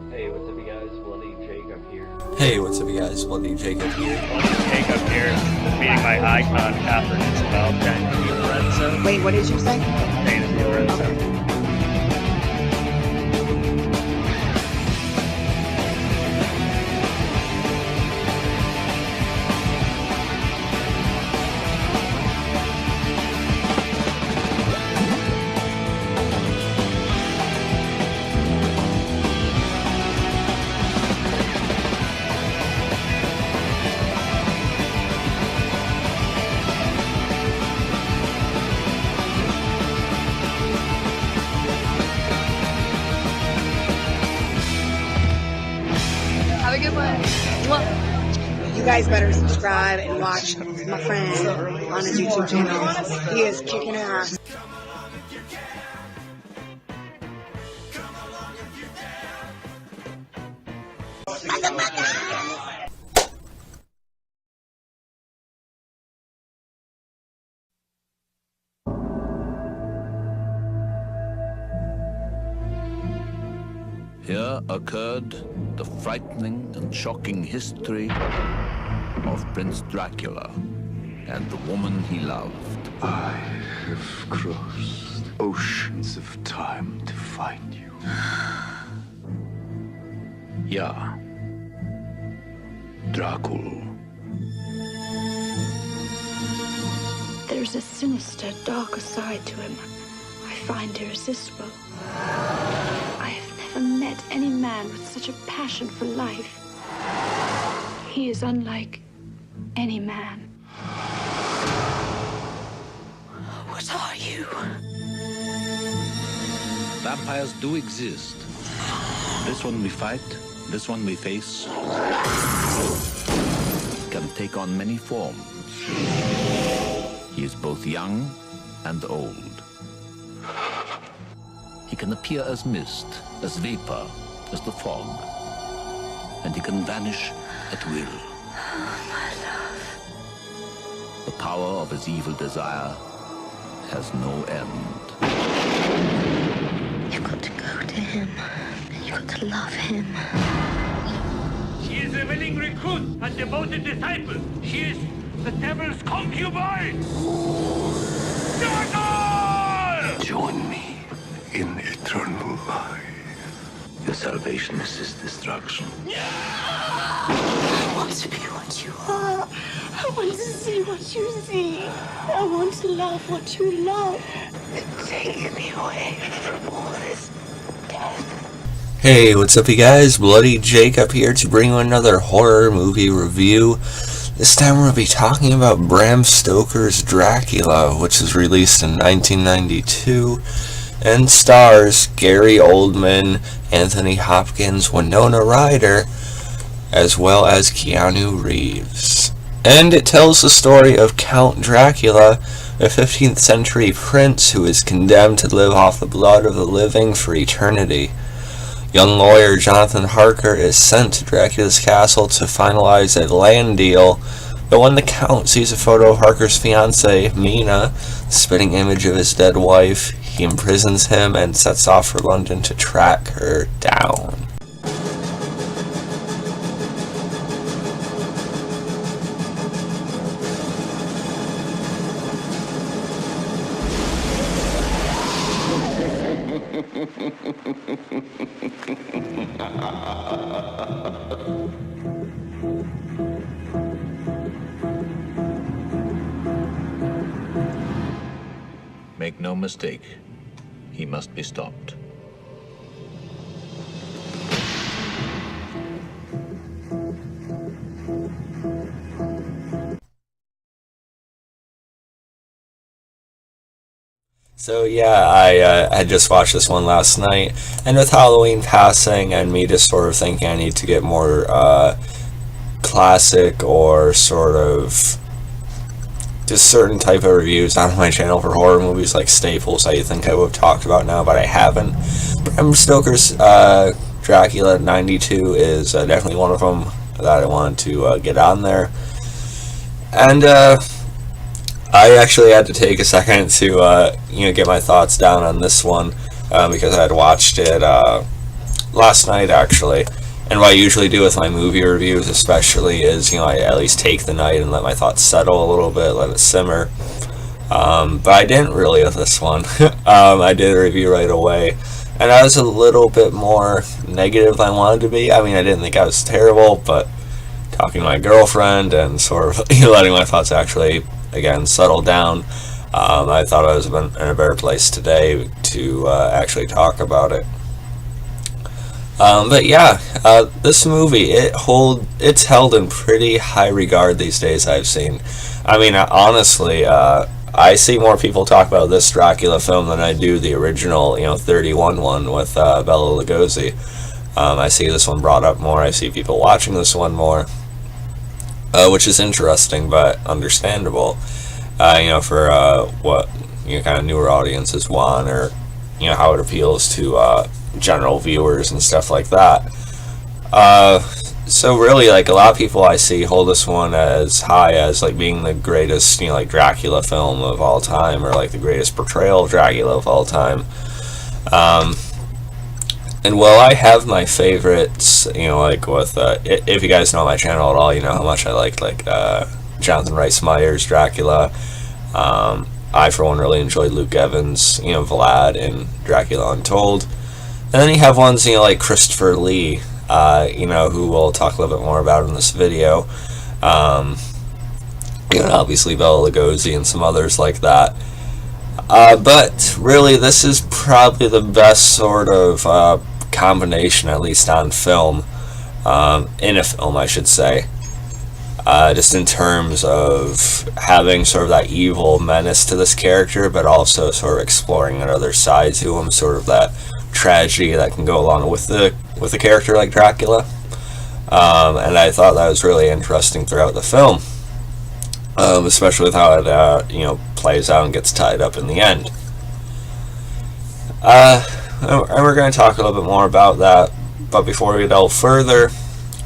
Hey, what's up, you guys? Bloody Jacob here. Hey, what's up, you guys? Bloody Jacob here. Jacob here, meeting my icon, Catherine Isabel Di Lorenzo. Wait, what did you say? Dana Di Lorenzo. Have a good one. You guys better subscribe and watch my friend on his YouTube channel. He is kicking ass. Here occurred the frightening and shocking history of Prince Dracula and the woman he loved. I have crossed oceans of time to find you. Ja, Dracula. There's a sinister, darker side to him I find irresistible. I have never met any man with such a passion for life. He is unlike any man. What are you? Vampires do exist. This one we fight, this one we face, can take on many forms. He is both young and old. He can appear as mist, as vapor, as the fog. And he can vanish at will. My love. The power of his evil desire has no end. You've got to go to him. You've got to love him. She is a willing recruit and devoted disciple. She is the devil's concubine. Dragon! Join me in eternal life. Your salvation is his destruction. I want to be what you are. I want to see what you see. I want to love what you love. Take me away from all this death. Hey, what's up, you guys? Bloody Jacob here to bring you another horror movie review. This time we're going to be talking about Bram Stoker's Dracula, which was released in 1992, and stars Gary Oldman, Anthony Hopkins, Winona Ryder, as well as Keanu Reeves. And it tells the story of Count Dracula, a 15th century prince who is condemned to live off the blood of the living for eternity. Young lawyer Jonathan Harker is sent to Dracula's castle to finalize a land deal, but when the Count sees a photo of Harker's fiancée, Mina, the spitting image of his dead wife, he imprisons him and sets off for London to track her down. Make no mistake, he must be stopped. So yeah, I had just watched this one last night, and with Halloween passing and me just sort of thinking I need to get more classic or sort of just certain type of reviews on my channel for horror movies like staples I think I would have talked about now, but I haven't. Bram Stoker's Dracula 92 is definitely one of them that I wanted to get on there. And I actually had to take a second to get my thoughts down on this one because I had watched it last night actually. And what I usually do with my movie reviews especially is, I at least take the night and let my thoughts settle a little bit, let it simmer. But I didn't really with this one. I did a review right away, and I was a little bit more negative than I wanted to be. I mean, I didn't think I was terrible, but talking to my girlfriend and sort of letting my thoughts actually, again, settle down, I thought I was in a better place today to actually talk about it. But yeah, this movie, it's held in pretty high regard these days, I've seen. I mean, honestly, I see more people talk about this Dracula film than I do the original, 31 one with Bela Lugosi. I see this one brought up more. I see people watching this one more, which is interesting but understandable. For what kind of newer audiences want, or how it appeals to general viewers and stuff like that. So really, like, a lot of people I see hold this one as high as like being the greatest, like, Dracula film of all time, or like the greatest portrayal of Dracula of all time. And while I have my favorites, like with if you guys know my channel at all, you know how much I like Jonathan Rhys Meyers' Dracula. I for one really enjoyed Luke Evans, Vlad in Dracula Untold. And then you have ones, like Christopher Lee, who we'll talk a little bit more about in this video. Obviously Bela Lugosi and some others like that. But really, this is probably the best sort of combination, at least on film, in a film, I should say. Just in terms of having sort of that evil menace to this character, but also sort of exploring another side to him, sort of that tragedy that can go along with a character like Dracula. And I thought that was really interesting throughout the film, especially with how it plays out and gets tied up in the end. And we're going to talk a little bit more about that, but before we delve further,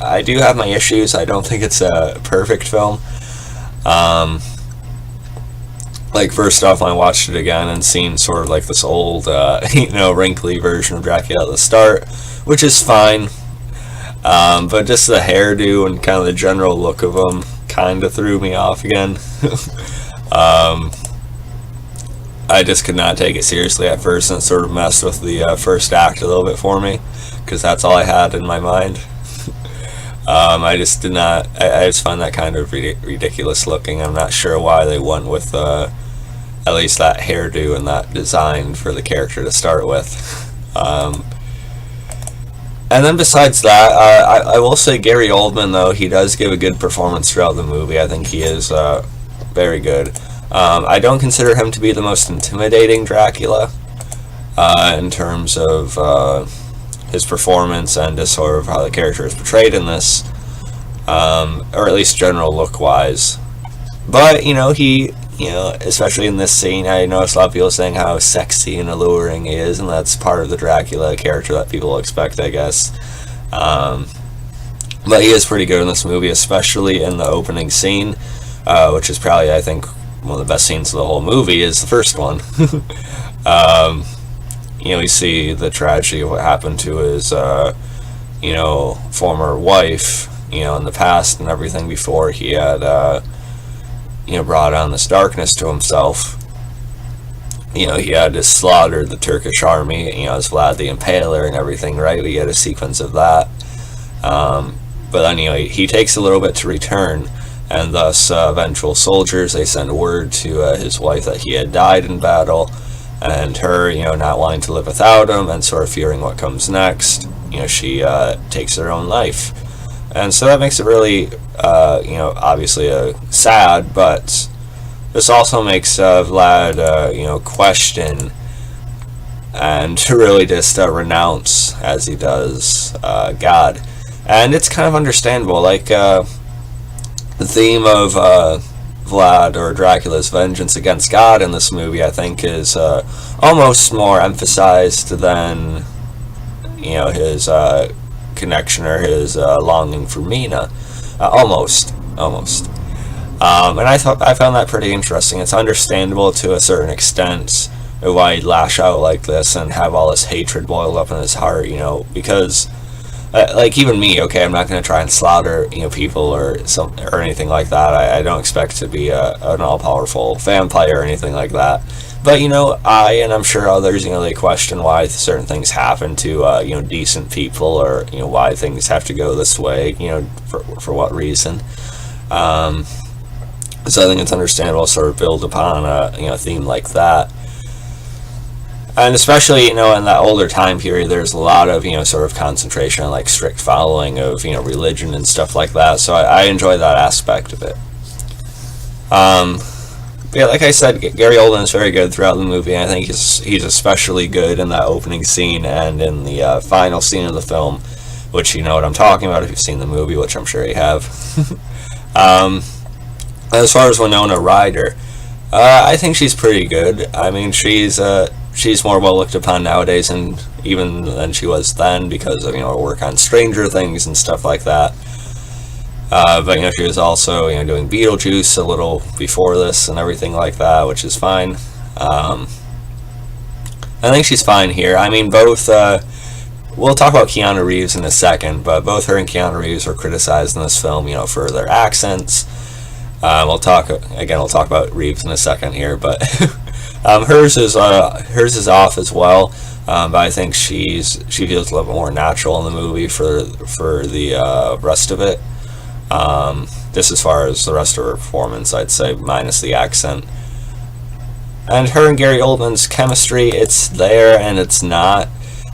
I do have my issues. I don't think it's a perfect film. First off, I watched it again and seen sort of like this old, wrinkly version of Dracula at the start, which is fine. But just the hairdo and kind of the general look of him kind of threw me off again. I just could not take it seriously at first, and it sort of messed with the first act a little bit for me, because that's all I had in my mind. I just did not, I just find that kind of ridiculous looking. I'm not sure why they went with at least that hairdo and that design for the character to start with. And then besides that, I will say Gary Oldman, though, he does give a good performance throughout the movie. I think he is very good. I don't consider him to be the most intimidating Dracula in terms of his performance and just sort of how the character is portrayed in this, or at least general look-wise. But, he, especially in this scene, I noticed a lot of people saying how sexy and alluring he is, and that's part of the Dracula character that people expect, I guess. But he is pretty good in this movie, especially in the opening scene, which is probably, I think, one of the best scenes of the whole movie, is the first one. We see the tragedy of what happened to his, former wife, in the past and everything before he had, brought on this darkness to himself. He had just slaughtered the Turkish army, as Vlad the Impaler and everything, right? We get a sequence of that. But then, he takes a little bit to return, and thus, vengeful soldiers, they send word to his wife that he had died in battle, and her, not wanting to live without him and sort of fearing what comes next, she takes her own life. And so that makes it really, obviously sad, but this also makes Vlad, question and really just renounce, as he does, God. And it's kind of understandable, the theme of Vlad or Dracula's vengeance against God in this movie, I think, is almost more emphasized than his connection or his longing for Mina. Almost. And I found that pretty interesting. It's understandable to a certain extent, why he'd lash out like this and have all this hatred boiled up in his heart, because like even me, okay, I'm not going to try and slaughter, people or anything like that. I don't expect to be an all-powerful vampire or anything like that. But, and I'm sure others, they question why certain things happen to, decent people, or, why things have to go this way, for what reason. So I think it's understandable to sort of build upon a theme like that. And especially, in that older time period, there's a lot of, sort of concentration on, like, strict following of, religion and stuff like that. So I enjoy that aspect of it. But yeah, like I said, Gary Oldman is very good throughout the movie. I think he's especially good in that opening scene and in the final scene of the film, which you know what I'm talking about if you've seen the movie, which I'm sure you have. As far as Winona Ryder, I think she's pretty good. I mean, she's more well looked upon nowadays, and even than she was then, because of her work on Stranger Things and stuff like that. But she was also doing Beetlejuice a little before this and everything like that, which is fine. I think she's fine here. I mean, both. We'll talk about Keanu Reeves in a second, but both her and Keanu Reeves were criticized in this film, for their accents. We'll talk about Reeves in a second here, but hers is off as well. But I think she feels a little bit more natural in the movie for the rest of it. Just as far as the rest of her performance, I'd say, minus the accent. And her and Gary Oldman's chemistry, it's there and it's not.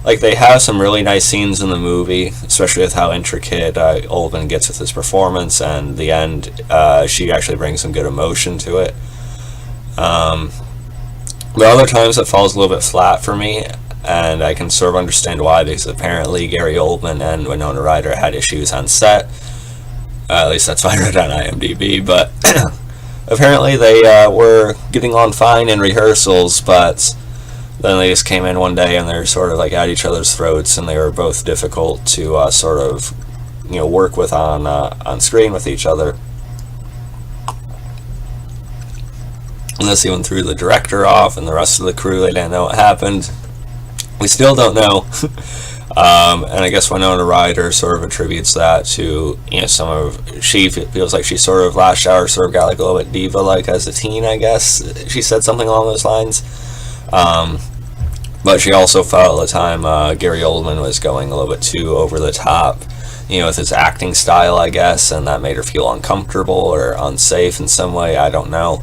Like, they have some really nice scenes in the movie, especially with how intricate Oldman gets with his performance, and the end, she actually brings some good emotion to it. But other times it falls a little bit flat for me, and I can sort of understand why, because apparently Gary Oldman and Winona Ryder had issues on set. At least that's what I read on IMDb, but apparently they were getting on fine in rehearsals, but then they just came in one day and they're sort of like at each other's throats, and they were both difficult to sort of work with on screen with each other. And this even threw the director off and the rest of the crew. They didn't know what happened. We still don't know. And I guess Winona Ryder sort of attributes that to she feels like she sort of lashed out, or sort of got like a little bit diva-like as a teen, I guess. She said something along those lines. But she also felt at the time Gary Oldman was going a little bit too over the top, with his acting style, I guess, and that made her feel uncomfortable or unsafe in some way. I don't know.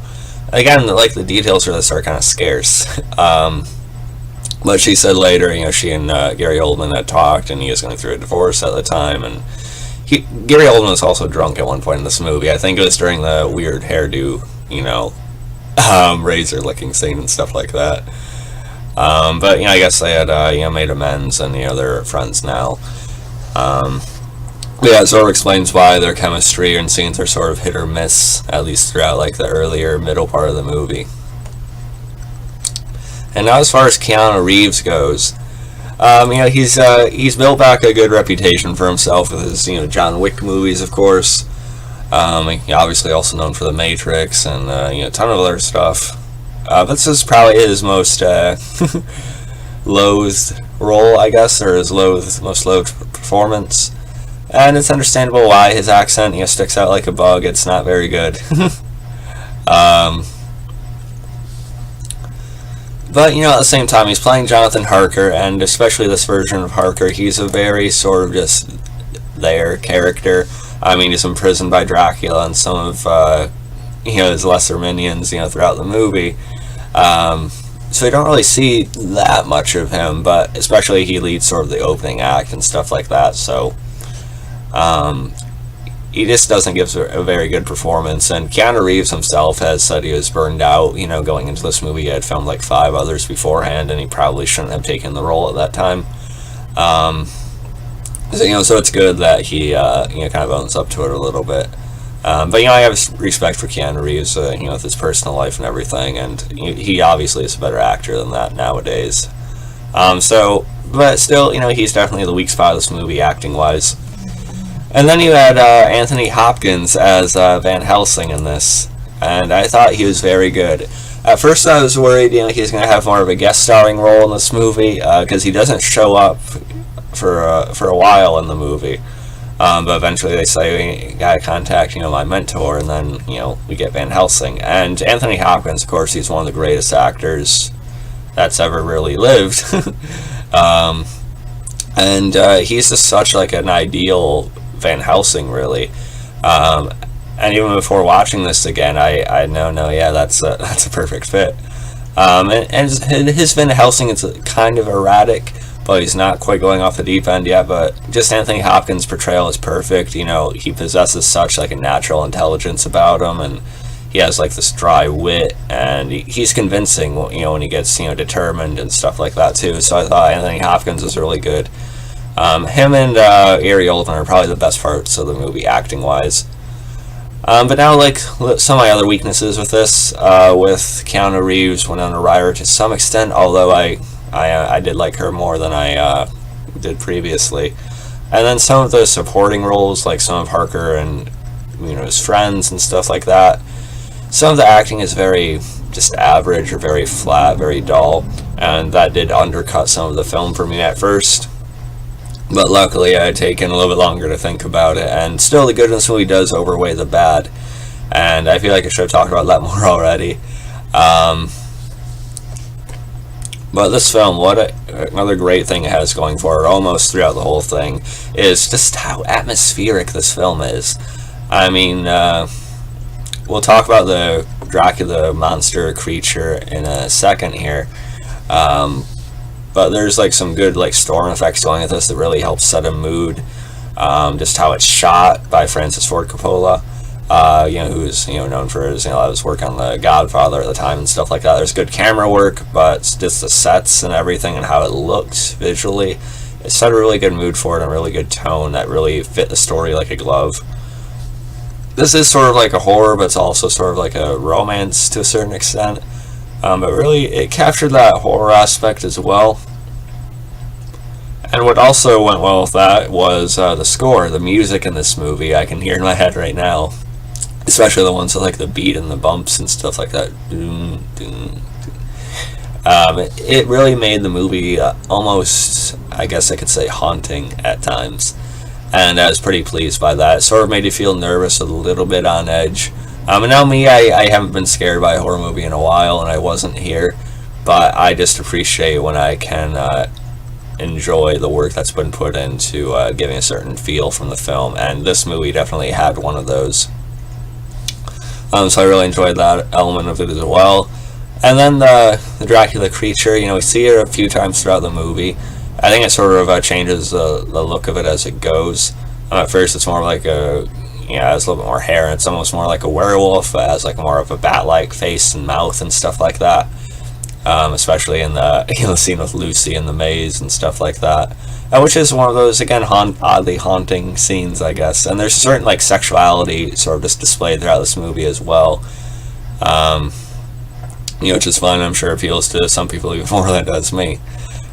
Again, like, the details for this are kind of scarce. But she said later, she and Gary Oldman had talked, and he was going through a divorce at the time, and Gary Oldman was also drunk at one point in this movie. I think it was during the weird hairdo, razor licking scene and stuff like that. But I guess they had made amends, and they're friends now. But yeah, it sort of explains why their chemistry and scenes are sort of hit or miss, at least throughout like the earlier middle part of the movie. And now, as far as Keanu Reeves goes, he's built back a good reputation for himself with his John Wick movies, of course. Obviously also known for The Matrix and a ton of other stuff. But this is probably his most loathed role, I guess, or his most loathed performance. And it's understandable why his accent sticks out like a bug. It's not very good. But, at the same time, he's playing Jonathan Harker, and especially this version of Harker, he's a very sort of just there character. I mean, he's imprisoned by Dracula and some of, his lesser minions, throughout the movie. So you don't really see that much of him, but especially he leads sort of the opening act and stuff like that, so he just doesn't give a very good performance. And Keanu Reeves himself has said he was burned out, going into this movie. He had filmed like 5 others beforehand, and he probably shouldn't have taken the role at that time. So it's good that he, kind of owns up to it a little bit. But, I have respect for Keanu Reeves, with his personal life and everything, and he obviously is a better actor than that nowadays. But still, he's definitely the weak spot of this movie, acting-wise. And then you had Anthony Hopkins as Van Helsing in this, and I thought he was very good. At first I was worried, he's going to have more of a guest starring role in this movie, because he doesn't show up for a while in the movie. But eventually they say, we gotta contact, my mentor, and then, we get Van Helsing. And Anthony Hopkins, of course, he's one of the greatest actors that's ever really lived. And he's just such, like, an ideal Van Helsing, really. And even before watching this again, I know, yeah, that's a perfect fit. And his Van Helsing is kind of erratic, but he's not quite going off the deep end yet. But just Anthony Hopkins' portrayal is perfect. He possesses such, like, a natural intelligence about him, and he has, like, this dry wit, and he's convincing, when he gets, determined and stuff like that, too. So I thought Anthony Hopkins was really good. Him and Gary Oldman are probably the best parts of the movie, acting-wise. But now, like, some of my other weaknesses with this, with Keanu Reeves, Winona Ryder to some extent, although I did like her more than I did previously. And then some of the supporting roles, like some of Harker and, his friends and stuff like that. Some of the acting is very just average or very flat, very dull, and that did undercut some of the film for me at first. But luckily I had taken a little bit longer to think about it, and still the good in this movie does overweigh the bad, and I feel like I should have talked about that more already. But this film, another great thing it has going for it, almost throughout the whole thing, is just how atmospheric this film is. I mean, we'll talk about the Dracula monster creature in a second here, but there's like some good like storm effects going with this that really helps set a mood. Just how it's shot by Francis Ford Coppola, who's known for his his work on The Godfather at the time and stuff like that. There's good camera work, but just the sets and everything and how it looks visually, it set a really good mood for it and a really good tone that really fit the story like a glove. This is sort of like a horror, but it's also sort of like a romance to a certain extent. But really, it captured that horror aspect as well. And what also went well with that was the score, the music in this movie. I can hear in my head right now, especially the ones with like the beat and the bumps and stuff like that. It really made the movie almost, I guess I could say, haunting at times. And I was pretty pleased by that. It sort of made you feel nervous, a little bit on edge. And now me, I haven't been scared by a horror movie in a while, and I wasn't here. But I just appreciate when I can enjoy the work that's been put into giving a certain feel from the film. And this movie definitely had one of those. So I really enjoyed that element of it as well. And then the Dracula creature, we see it a few times throughout the movie. I think it sort of changes the look of it as it goes. At first it's more like it has a little bit more hair, and it's almost more like a werewolf. It has like more of a bat-like face and mouth and stuff like that. Especially in the scene with Lucy in the maze and stuff like that. Which is one of those, again, oddly haunting scenes, I guess. And there's certain like sexuality sort of just displayed throughout this movie as well. Which is fun. I'm sure appeals to some people even more than it does me.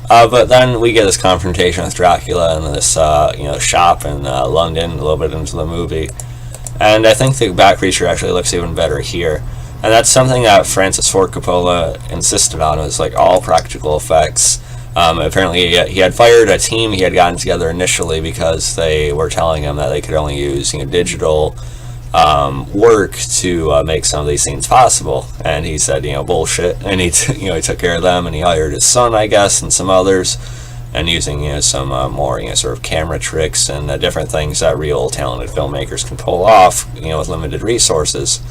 But then we get this confrontation with Dracula in this, shop in London, a little bit into the movie. And I think the bat creature actually looks even better here. And that's something that Francis Ford Coppola insisted on, was like all practical effects. Apparently he had fired a team he had gotten together initially because they were telling him that they could only use digital work to make some of these scenes possible, and he said bullshit, and he took care of them, and he hired his son, I guess, and some others, and using some more sort of camera tricks and different things that real talented filmmakers can pull off with limited resources.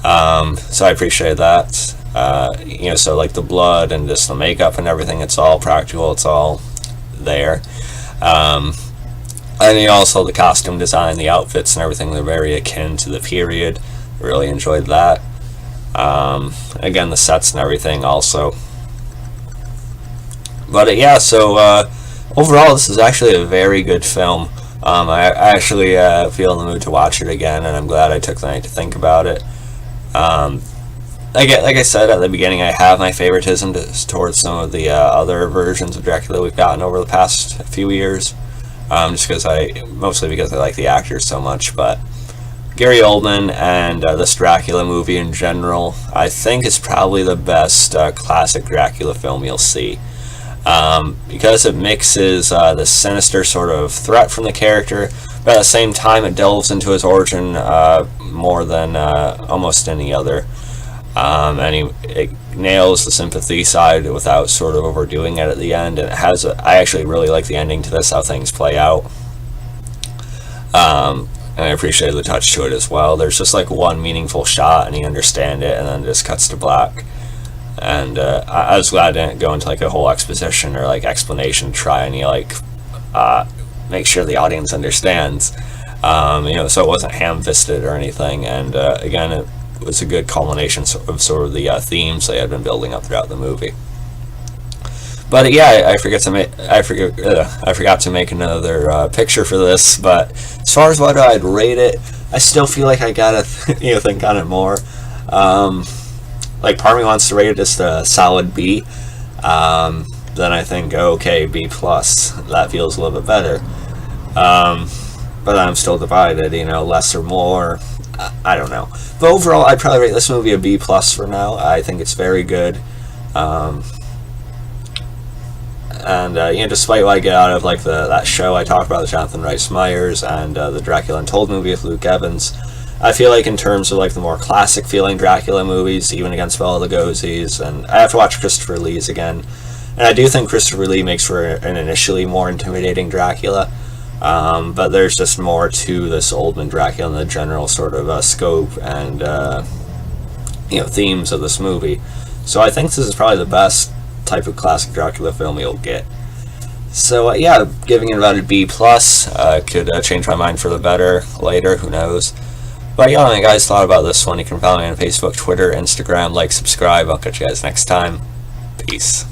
So I appreciate that. So like the blood and just the makeup and everything, it's all practical, it's all there. And also the costume design, the outfits and everything, they're very akin to the period. I really enjoyed that. Again, the sets and everything also. But overall this is actually a very good film. I actually feel in the mood to watch it again, and I'm glad I took the night to think about it. Like I said at the beginning, I have my favoritism towards some of the other versions of Dracula we've gotten over the past few years. Mostly because I like the actors so much, but Gary Oldman and this Dracula movie in general, I think is probably the best classic Dracula film you'll see. Because it mixes the sinister sort of threat from the character, but at the same time it delves into his origin more than almost any other. And it nails the sympathy side without sort of overdoing it at the end, and I actually really like the ending to this, how things play out. And I appreciate the touch to it as well. There's just like one meaningful shot and you understand it, and then it just cuts to black. And I was glad I didn't go into like a whole exposition or like explanation to try and make sure the audience understands. So it wasn't ham-fisted or anything. And again, it was a good culmination of sort of the themes they had been building up throughout the movie. But yeah, I forgot to make another picture for this. But as far as what I'd rate it, I still feel like I gotta think on it more. Like part of me wants to rate it just a solid B. Then I think okay, B plus. That feels a little bit better. But I'm still divided. Less or more. I don't know. But overall, I'd probably rate this movie a B plus for now. I think it's very good. And despite what I get out of like that show I talked about, the Jonathan Rhys Meyers, and the Dracula Untold movie with Luke Evans, I feel like in terms of like the more classic feeling Dracula movies, even against Bela Lugosi's, and I have to watch Christopher Lee's again, and I do think Christopher Lee makes for an initially more intimidating Dracula, but there's just more to this Oldman Dracula and the general sort of scope and themes of this movie. So I think this is probably the best type of classic Dracula film you'll get. So yeah, giving it about a B plus. Could change my mind for the better later, who knows. But yeah, if you guys thought about this one, you can follow me on Facebook, Twitter, Instagram, like, subscribe. I'll catch you guys next time. Peace.